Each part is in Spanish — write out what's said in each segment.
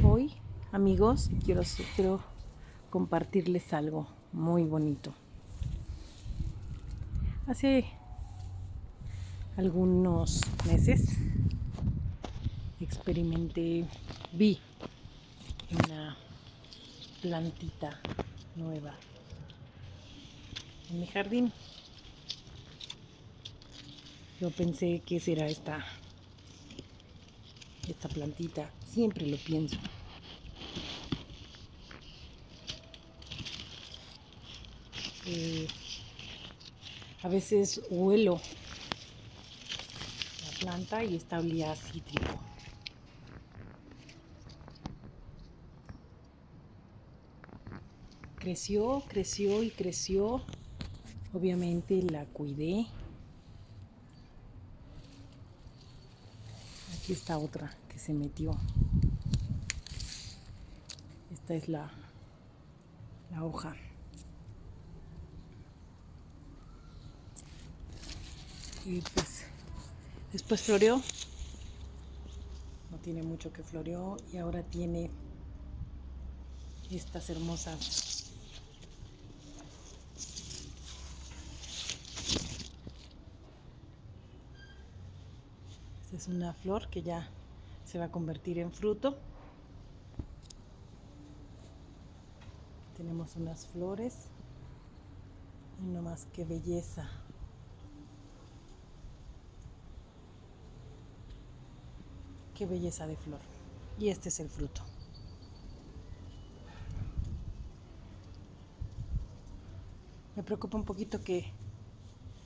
Hoy, amigos, quiero compartirles algo muy bonito. Hace algunos meses vi una plantita nueva en mi jardín. Yo pensé, ¿qué será esta plantita? Siempre lo pienso. A veces huelo la planta y esta olía cítrico. Creció y creció. Obviamente la cuidé. Aquí está otra que se metió. Esta es la hoja. Y pues después floreó. No tiene mucho que floreó y ahora tiene estas hermosas esta es una flor que ya se va a convertir en fruto. Tenemos unas flores y no más, qué belleza. Qué belleza de flor. Y este es el fruto. Me preocupa un poquito que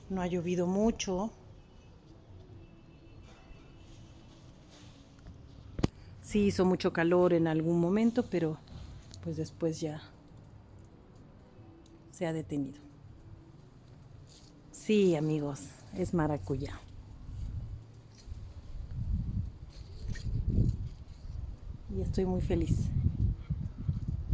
no ha llovido mucho. Sí hizo mucho calor en algún momento, pero pues después ya se ha detenido. Sí, amigos, es maracuyá. Y estoy muy feliz.